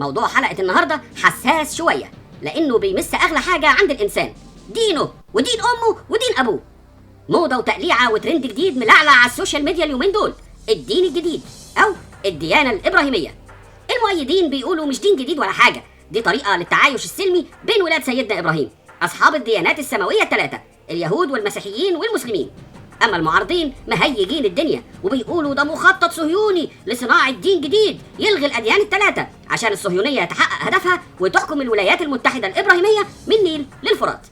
موضوع حلقة النهاردة حساس شوية، لأنه بيمس أغلى حاجة عند الإنسان، دينه ودين أمه ودين أبوه. موضة وتقليعة وترند جديد ملعلع على السوشيال ميديا اليومين دول، الدين الجديد أو الديانة الإبراهيمية. المؤيدين بيقولوا مش دين جديد ولا حاجة، دي طريقة للتعايش السلمي بين ولاد سيدنا إبراهيم، أصحاب الديانات السماوية الثلاثة، اليهود والمسيحيين والمسلمين. أما المعارضين مهيجين الدنيا وبيقولوا ده مخطط صهيوني لصناعة دين جديد يلغي الأديان الثلاثة عشان الصهيونية تحقق هدفها وتحكم الولايات المتحدة الإبراهيمية من النيل للفرات.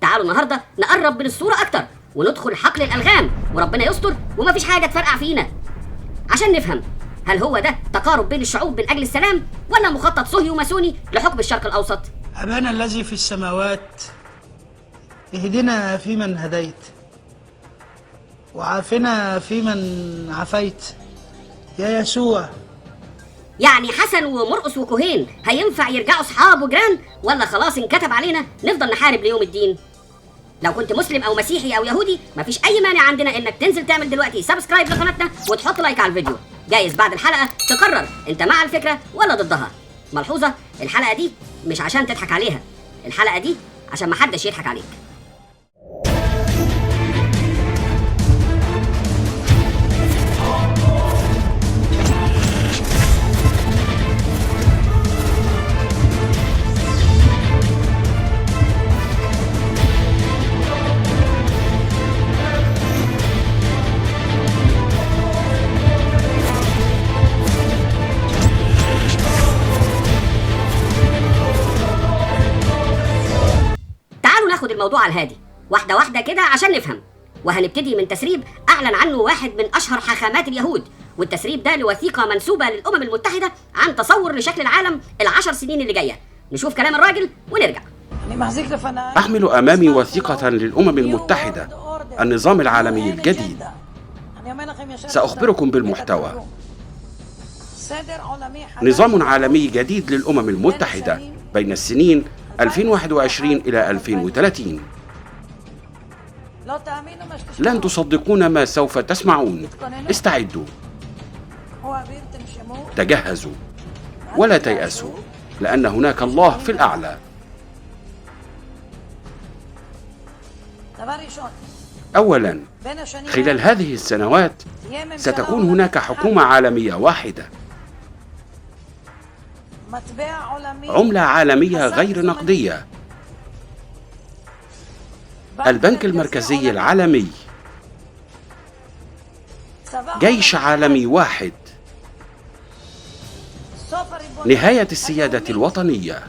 تعالوا النهاردة نقرب من الصورة أكتر وندخل حقل الألغام، وربنا يستر ومفيش حاجة تفرقع فينا، عشان نفهم هل هو ده تقارب بين الشعوب من أجل السلام ولا مخطط صهيوني وماسوني لحكم الشرق الأوسط؟ أبانا الذي في السماوات، اهدنا فيمن هديت وعافنا فيمن عافيت يا يسوع. يعني حسن ومرقس وكوهين هينفع يرجعوا صحاب وجيران، ولا خلاص انكتب علينا نفضل نحارب ليوم الدين؟ لو كنت مسلم او مسيحي او يهودي مفيش اي مانع عندنا انك تنزل تعمل دلوقتي سبسكرايب لقناتنا وتحط لايك على الفيديو. جايز بعد الحلقه تقرر انت مع الفكره ولا ضدها. ملحوظه، الحلقه دي مش عشان تضحك عليها، الحلقه دي عشان محدش يضحك عليك. ناخد الموضوع على الهادي واحدة واحدة كده عشان نفهم، وهنبتدي من تسريب أعلن عنه واحد من أشهر حاخامات اليهود، والتسريب ده لوثيقة منسوبة للأمم المتحدة عن تصور لشكل العالم ال10 سنين اللي جاية. نشوف كلام الراجل ونرجع. أحمل أمامي وثيقة للأمم المتحدة، النظام العالمي الجديد. سأخبركم بالمحتوى. نظام عالمي جديد للأمم المتحدة بين السنين 2021 إلى 2030. لن تصدقون ما سوف تسمعون، استعدوا، تجهزوا ولا تيأسوا، لأن هناك الله في الأعلى. أولاً، خلال هذه السنوات ستكون هناك حكومة عالمية واحدة، عملة عالمية غير نقدية، البنك المركزي العالمي، جيش عالمي واحد، نهاية السيادة الوطنية،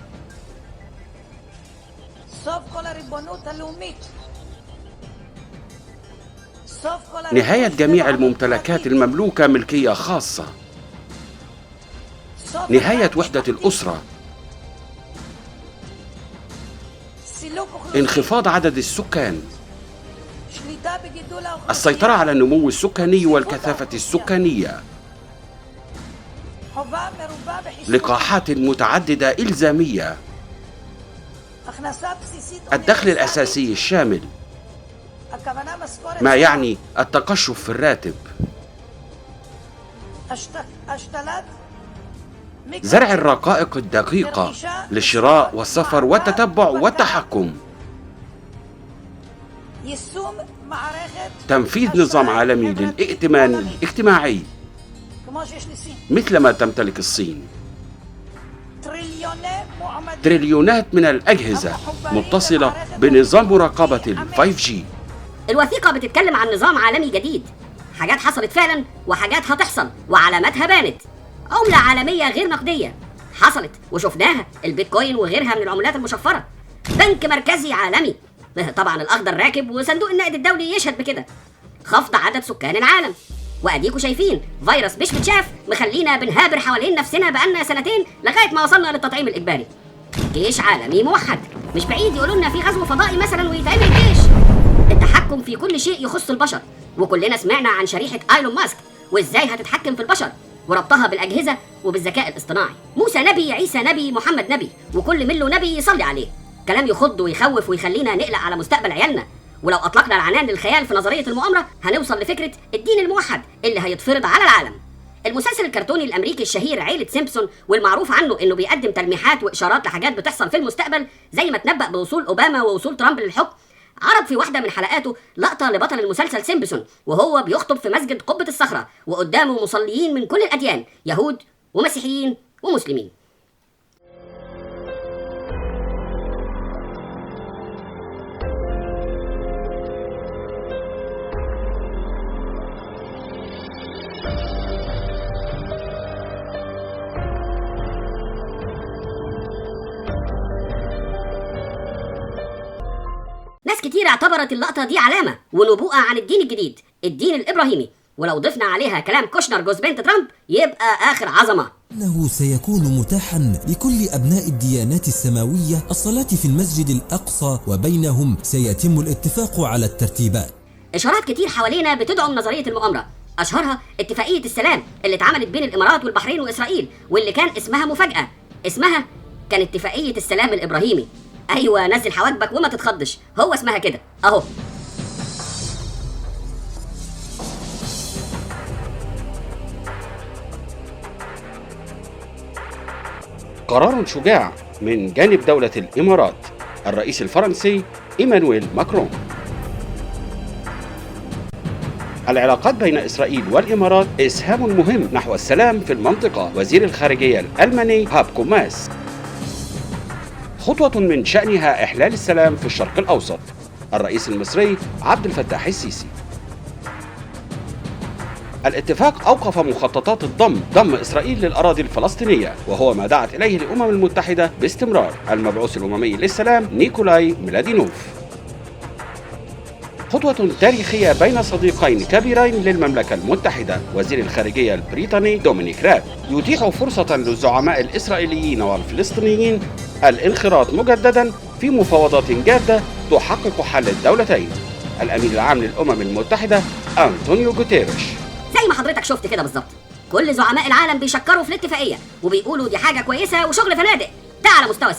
نهاية جميع الممتلكات المملوكة ملكية خاصة، نهاية وحدة الأسرة، انخفاض عدد السكان، السيطرة على النمو السكاني والكثافة السكانية، لقاحات متعددة إلزامية، الدخل الأساسي الشامل، ما يعني التقشف في الراتب، زرع الرقائق الدقيقة للشراء والسفر والتتبع والتحكم، تنفيذ نظام عالمي للائتمان الاجتماعي مثل ما تمتلك الصين، تريليونات من الأجهزة متصلة بنظام مراقبة 5G. الوثيقة بتتكلم عن نظام عالمي جديد، حاجات حصلت فعلا وحاجات هتحصل وعلاماتها بانت. عملة عالمية غير نقدية حصلت وشفناها، البيتكوين وغيرها من العملات المشفرة، بنك مركزي عالمي، طبعا الأخضر راكب وصندوق النقد الدولي يشهد بكده، خفض عدد سكان العالم، وأديكوا شايفين فيروس مش متشاف مخلينا بنهابر حوالين نفسنا بقالنا سنتين لغاية ما وصلنا للتطعيم الإجباري، جيش عالمي موحد، مش بعيد يقولوا لنا في غزو فضائي مثلا ويتعمل جيش، التحكم في كل شيء يخص البشر، وكلنا سمعنا عن شريحة ايلون ماسك وازاي هتتحكم في البشر وربطها بالأجهزة وبالذكاء الاصطناعي. موسى نبي، عيسى نبي، محمد نبي، وكل مله نبي يصلي عليه. كلام يخض ويخوف ويخلينا نقلق على مستقبل عيالنا، ولو أطلقنا العنان للخيال في نظرية المؤامرة هنوصل لفكرة الدين الموحد اللي هيتفرض على العالم. المسلسل الكرتوني الامريكي الشهير عيلة سيمبسون والمعروف عنه انه بيقدم تلميحات واشارات لحاجات بتحصل في المستقبل، زي ما تنبأ بوصول اوباما ووصول ترامب للحكم، عرض في واحدة من حلقاته لقطة لبطل المسلسل سيمبسون وهو بيخطب في مسجد قبة الصخرة وقدامه مصليين من كل الأديان، يهود ومسيحيين ومسلمين. ناس كتير اعتبرت اللقطة دي علامة ونبوءة عن الدين الجديد، الدين الإبراهيمي، ولو ضفنا عليها كلام كوشنر جوز بنت ترامب يبقى آخر عظمة. إنه سيكون متاحا لكل أبناء الديانات السماوية الصلاة في المسجد الأقصى، وبينهم سيتم الاتفاق على الترتيبات. إشارات كتير حوالينا بتدعم نظرية المؤامرة، أشهرها اتفاقية السلام اللي اتعملت بين الإمارات والبحرين وإسرائيل، واللي كان اسمها مفاجأة، اسمها كان اتفاقية السلام الإبراهيمي. أيوة، نزل حواجبك وما تتخضش، هو اسمها كده أهو. قرار شجاع من جانب دولة الإمارات، الرئيس الفرنسي إيمانويل ماكرون. العلاقات بين إسرائيل والإمارات إسهام مهم نحو السلام في المنطقة. وزير الخارجية الألماني هايكو ماس. خطوة من شأنها إحلال السلام في الشرق الأوسط. الرئيس المصري عبد الفتاح السيسي. الاتفاق أوقف مخططات ضم إسرائيل للأراضي الفلسطينية، وهو ما دعت إليه الأمم المتحدة باستمرار المبعوث الأممي للسلام نيكولاي ميلادينوف. خطوة تاريخية بين صديقين كبيرين للمملكة المتحدة. وزير الخارجية البريطاني دومينيك راب يتيح فرصة للزعماء الإسرائيليين والفلسطينيين الانخراط مجددا في مفاوضات جادة تحقق حل الدولتين. الأمين العام للأمم المتحدة أنطونيو غوتيريش. زي ما حضرتك شفت كده بالظبط، كل زعماء العالم بيشكروا في الاتفاقية وبيقولوا دي حاجة كويسة وشغل فنادق. ده على مستوى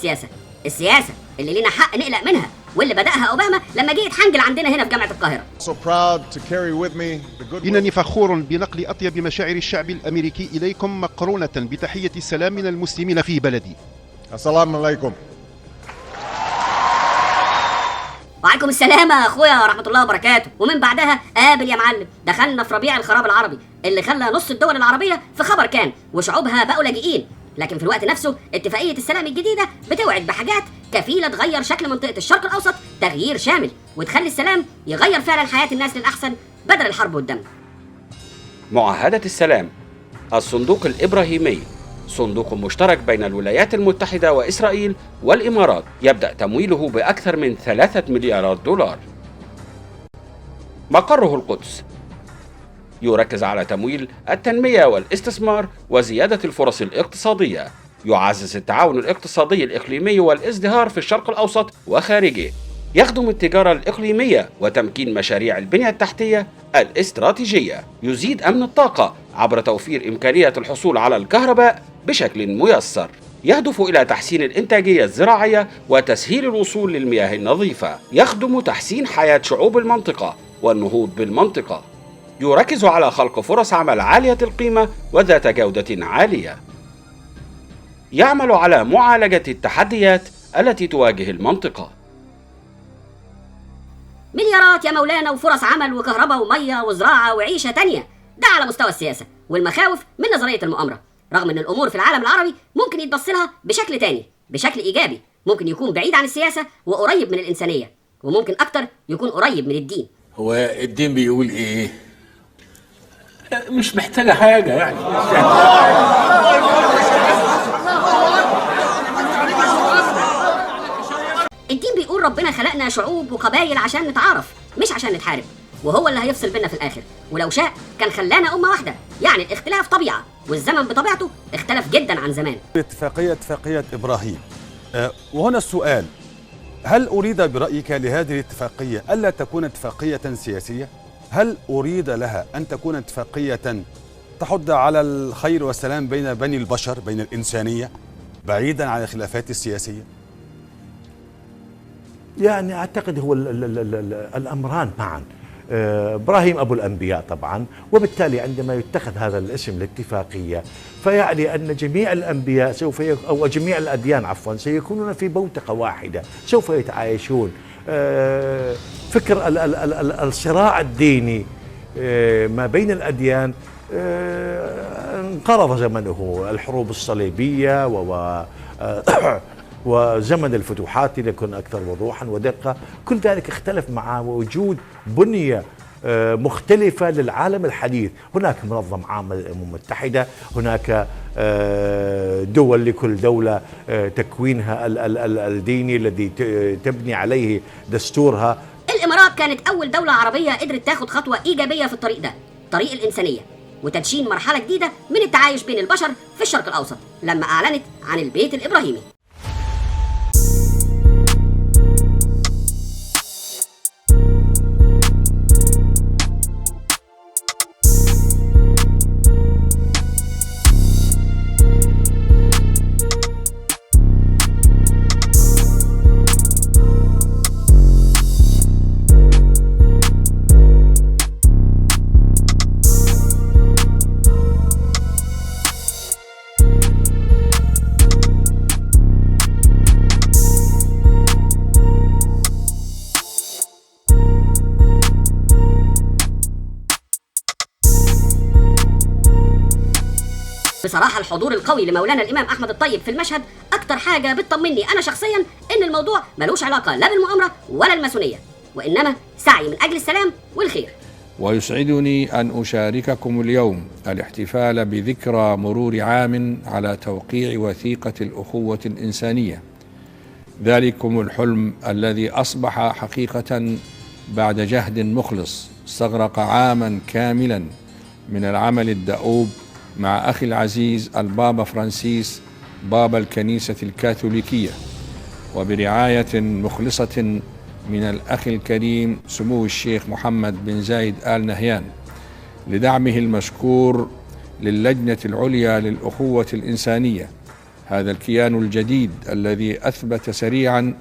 السياسة اللي لينا حق نقلق منها، واللي بدأها أوباما لما جه يتحنجل عندنا هنا في جامعة القاهرة. إنني فخور بنقل أطيب مشاعر الشعب الأمريكي إليكم مقرونة بتحية السلام من المسلمين في بلدي. السلام عليكم. وعليكم السلام يا اخويا ورحمه الله وبركاته. ومن بعدها قابل يا معلم، دخلنا في ربيع الخراب العربي اللي خلى نص الدول العربيه في خبر كان وشعوبها بقوا لاجئين. لكن في الوقت نفسه اتفاقيه السلام الجديده بتوعد بحاجات كفيله تغير شكل منطقه الشرق الاوسط تغيير شامل، وتخلي السلام يغير فعلا حياه الناس للاحسن بدل الحرب والدم. معاهده السلام، الصندوق الابراهيمي، صندوق مشترك بين الولايات المتحدة وإسرائيل والإمارات، يبدأ تمويله بأكثر من 3 مليارات دولار. مقره القدس، يركز على تمويل التنمية والاستثمار وزيادة الفرص الاقتصادية، يعزز التعاون الاقتصادي الإقليمي والازدهار في الشرق الأوسط وخارجه، يخدم التجارة الإقليمية وتمكين مشاريع البنية التحتية الاستراتيجية، يزيد أمن الطاقة عبر توفير إمكانية الحصول على الكهرباء بشكل ميسر، يهدف إلى تحسين الإنتاجية الزراعية وتسهيل الوصول للمياه النظيفة، يخدم تحسين حياة شعوب المنطقة والنهوض بالمنطقة، يركز على خلق فرص عمل عالية القيمة وذات جودة عالية، يعمل على معالجة التحديات التي تواجه المنطقة. مليارات يا مولانا، وفرص عمل وكهرباء ومية وزراعة وعيشة تانية. ده على مستوى السياسة والمخاوف من نظرية المؤامرة، رغم ان الامور في العالم العربي ممكن يتبص لها بشكل تاني، بشكل ايجابي، ممكن يكون بعيد عن السياسة وقريب من الانسانية، وممكن اكتر يكون قريب من الدين. هو الدين بيقول ايه؟ مش محتاجة حاجة يعني. الدين بيقول ربنا خلقنا شعوب وقبائل عشان نتعارف مش عشان نتحارب، وهو اللي هيفصل بينا في الاخر، ولو شاء كان خلانا امه واحده. يعني الاختلاف طبيعه، والزمن بطبيعته اختلف جدا عن زمان. اتفاقية إبراهيم. وهنا السؤال، هل أريد برأيك لهذه الاتفاقية ألا تكون اتفاقية سياسية؟ هل أريد لها أن تكون اتفاقية تحض على الخير والسلام بين بني البشر، بين الإنسانية، بعيدا عن الخلافات السياسية؟ يعني أعتقد هو الأمران معا. إبراهيم أبو الأنبياء طبعا، وبالتالي عندما يتخذ هذا الاسم الاتفاقية فيعني أن جميع الأنبياء أو جميع الأديان عفوا سيكونون في بوتقة واحدة، سوف يتعايشون. فكر الصراع الديني ما بين الأديان انقرض زمنه، الحروب الصليبية وزمن الفتوحات ليكون أكثر وضوحا ودقة، كل ذلك اختلف مع وجود بنية مختلفة للعالم الحديث. هناك منظمة عامة الأمم المتحدة، هناك دول لكل دولة تكوينها الديني الذي تبني عليه دستورها. الإمارات كانت أول دولة عربية قدرت تاخد خطوة إيجابية في الطريق ده، طريق الإنسانية، وتدشين مرحلة جديدة من التعايش بين البشر في الشرق الأوسط لما أعلنت عن البيت الإبراهيمي. بصراحة الحضور القوي لمولانا الإمام أحمد الطيب في المشهد أكتر حاجة بتطمني أنا شخصيا إن الموضوع ملوش علاقة لا بالمؤامرة ولا الماسونية، وإنما سعي من أجل السلام والخير. ويسعدني أن أشارككم اليوم الاحتفال بذكرى مرور عام على توقيع وثيقة الأخوة الإنسانية، ذلكم الحلم الذي أصبح حقيقة بعد جهد مخلص استغرق عاما كاملا من العمل الدؤوب مع أخي العزيز البابا فرانسيس بابا الكنيسة الكاثوليكية، وبرعاية مخلصة من الأخ الكريم سمو الشيخ محمد بن زايد آل نهيان، لدعمه المشكور للجنة العليا للأخوة الإنسانية، هذا الكيان الجديد الذي أثبت سريعا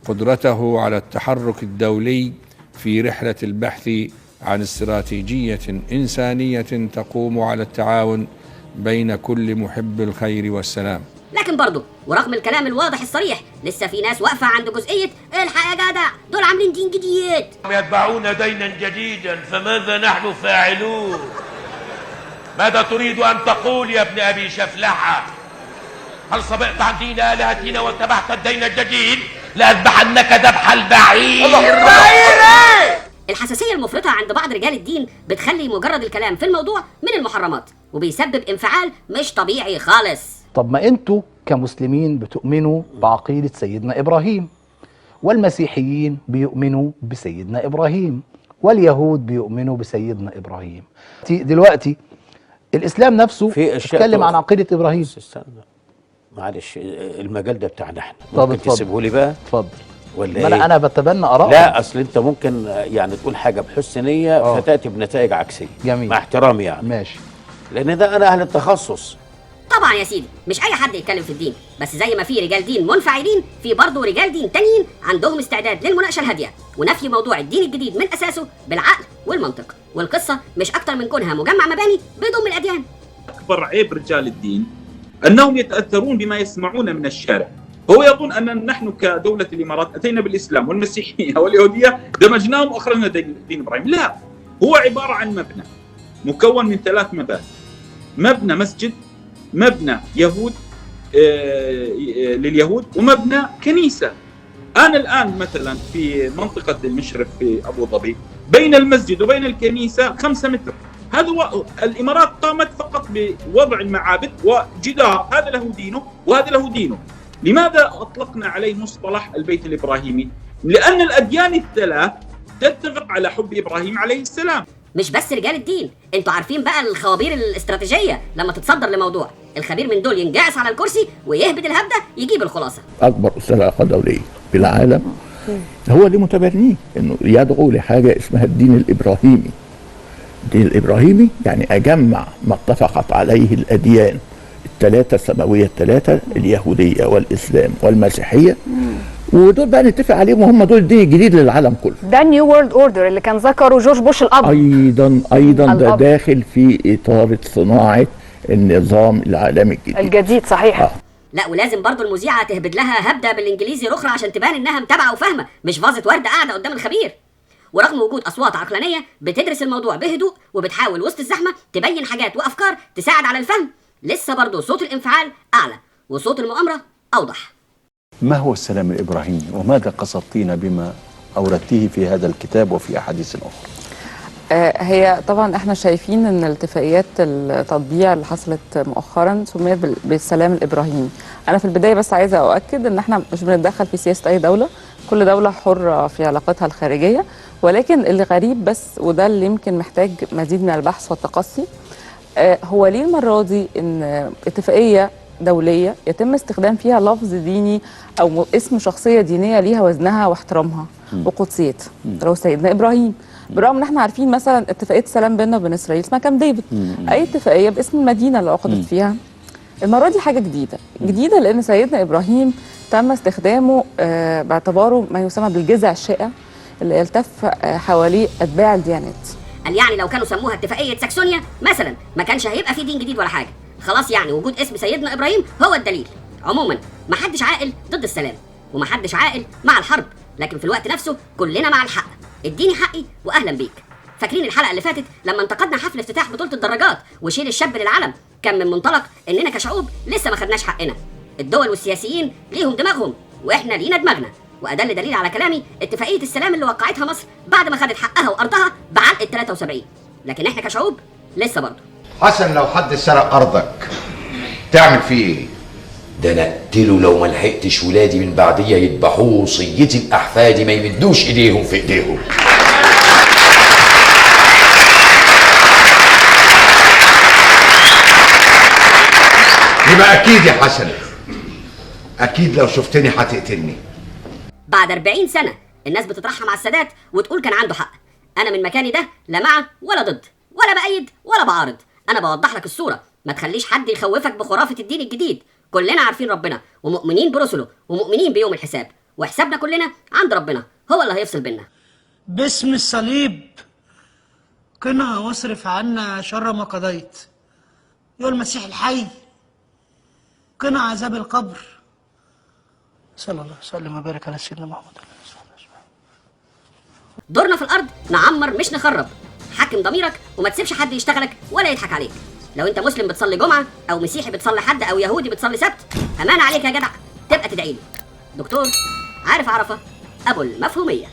قدرته على التحرك الدولي في رحلة البحث عن استراتيجية إنسانية تقوم على التعاون بين كل محب الخير والسلام. لكن برضه ورغم الكلام الواضح الصريح لسه في ناس واقفة عند جزئية الحق يا جدع دول عاملين دين جديد، يتبعون دينا جديدا، فماذا نحن فاعلون؟ ماذا تريد أن تقول يا ابن أبي شفلحة؟ هل صبئت عن دين آلهتنا واتبعت الدين الجديد؟ لأذبحنك ذبح البعير. الحساسية المفرطة عند بعض رجال الدين بتخلي مجرد الكلام في الموضوع من المحرمات، وبيسبب انفعال مش طبيعي خالص. طب ما انتوا كمسلمين بتؤمنوا بعقيدة سيدنا إبراهيم، والمسيحيين بيؤمنوا بسيدنا إبراهيم، واليهود بيؤمنوا بسيدنا إبراهيم. دلوقتي الإسلام نفسه اتكلم عن عقيدة إبراهيم. استنى معلش، المجال ده بتاعنا احنا، طب ممكن تسيبه لي بقى؟ اتفضل. ولا ايه؟ انا بتبنى آراء. لا اصل انت ممكن يعني تقول حاجه بحسن نيه فتاتي بنتائج عكسيه. جميل. مع احترامي يعني. ماشي. لان ده انا اهل التخصص. طبعا يا سيدي مش اي حد يتكلم في الدين، بس زي ما في رجال دين منفعلين في برضه رجال دين تانيين عندهم استعداد للمناقشه الهاديه ونفي موضوع الدين الجديد من اساسه بالعقل والمنطق، والقصه مش اكتر من كونها مجمع مباني بيضم الاديان. اكبر عيب رجال الدين انهم يتاثرون بما يسمعون من الشارع. هو يظن ان نحن كدوله الامارات اتينا بالاسلام والمسيحيه واليهوديه دمجناهم واخرجنا دين ابراهيم، لا، هو عباره عن مبنى مكون من 3 مباني، مبنى مسجد، مبنى يهود لليهود، ومبنى كنيسة. أنا الآن مثلا في منطقة المشرف في أبو ظبي بين المسجد وبين الكنيسة 5 متر. هذا الإمارات قامت فقط بوضع المعابد وجدار، هذا له دينه وهذا له دينه. لماذا أطلقنا عليه مصطلح البيت الإبراهيمي؟ لأن الأديان الثلاث تتفق على حب إبراهيم عليه السلام. مش بس رجال الدين، انتوا عارفين بقى الخوابير الاستراتيجية لما تتصدر لموضوع، الخبير من دول ينجعس على الكرسي ويهبد الهبدة يجيب الخلاصة. أكبر أسرة دولية في العالم هو اللي متبنيه إنه يدعو لحاجة اسمها الدين الإبراهيمي. الدين الإبراهيمي يعني أجمع ما اتفقت عليه الأديان الثلاثة السماوية الثلاثة، اليهودية والإسلام والمسيحية، ودول بقى نتفق عليهم، وهم دول الدين الجديد للعالم كله. ده نيو وورلد اوردر اللي كان ذكره جورج بوش الاب. ايضا ده داخل في اطار صناعه النظام العالمي الجديد صحيح. لا ولازم برضو المذيعه تهبد لها هبده بالانجليزي رخرة عشان تبان انها متابعه وفاهمه، مش فازه ورده قاعده قدام الخبير. ورغم وجود اصوات عقلانيه بتدرس الموضوع بهدوء وبتحاول وسط الزحمه تبين حاجات وافكار تساعد على الفهم، لسه برضو صوت الانفعال اعلى وصوت المؤامره اوضح. ما هو السلام الإبراهيمي وماذا قصدتين بما أوردتيه في هذا الكتاب وفي أحاديث أخرى؟ هي طبعا احنا شايفين ان الاتفاقيات التطبيع اللي حصلت مؤخرا سميت بالسلام الإبراهيمي. انا في البدايه بس عايزه اؤكد ان احنا مش بنتدخل في سياسه اي دوله، كل دوله حره في علاقتها الخارجيه، ولكن اللي غريب بس وده اللي يمكن محتاج مزيد من البحث والتقصي، هو ليه المره دي ان اتفاقيه دولية يتم استخدام فيها لفظ ديني أو اسم شخصية دينية ليها وزنها واحترامها وقدسيتها، لو سيدنا إبراهيم، بالرغم ان احنا عارفين مثلا اتفاقية السلام بيننا وبين إسرائيل اسمها كامب ديفيد، أي اتفاقية باسم المدينة اللي عقدت فيها. المرة دي حاجة جديدة لأن سيدنا إبراهيم تم استخدامه باعتباره ما يسمى بالجذع الشائع اللي يلتف حواليه أتباع الديانات. قال يعني لو كانوا سموها اتفاقية ساكسونيا مثلا ما كانش هيبقى في دين جديد ولا حاجة، خلاص يعني وجود اسم سيدنا إبراهيم هو الدليل. عموما محدش عاقل ضد السلام ومحدش عاقل مع الحرب، لكن في الوقت نفسه كلنا مع الحق. اديني حقي واهلا بيك. فاكرين الحلقة اللي فاتت لما انتقدنا حفل افتتاح بطولة الدراجات وشيل الشاب للعلم؟ كان من منطلق اننا كشعوب لسه ما خدناش حقنا. الدول والسياسيين ليهم دماغهم واحنا لينا دماغنا، وأدل دليل على كلامي اتفاقية السلام اللي وقعتها مصر بعد ما خدت حقها وأرضها بعلقة 73، لكن احنا كشعوب لسه برضه. حسن لو حد سرق أرضك تعمل فيه ايه؟ ده انا اقتله لو ما لحقتش ولادي من بعديه يذبحوه، وصيتي الاحفادي ما يمدوش ايديهم في ايديهم. يبقى اكيد يا حسن، اكيد لو شفتني هتقتلني. بعد 40 سنة الناس بتترحم على السادات وتقول كان عنده حق. انا من مكاني ده لا مع ولا ضد ولا بأيد ولا بعارض، انا بوضح لك الصورة، ما تخليش حد يخوفك بخرافة الدين الجديد. كلنا عارفين ربنا ومؤمنين برسله ومؤمنين بيوم الحساب، وحسابنا كلنا عند ربنا هو اللي هيفصل بينا. باسم الصليب قنا واصرف عنا شر ما قضيت، يا المسيح الحي قنا عذاب القبر. صلى الله وسلم وبارك على سيدنا محمد. دورنا في الارض نعمر مش نخرب. حكم ضميرك وما تسيبش حد يشتغلك ولا يضحك عليك. لو انت مسلم بتصلي جمعه او مسيحي بتصلي حد او يهودي بتصلي سبت، امان عليك يا جدع تبقى تدعي لي. دكتور عارف عرفه ابو المفهوميه.